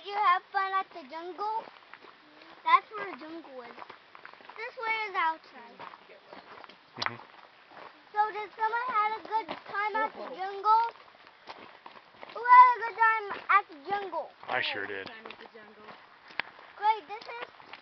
you have fun at the jungle? That's where the jungle is. This way is outside. So did someone have a good time at the jungle? Who had a good time at the jungle? I sure did. Great, this is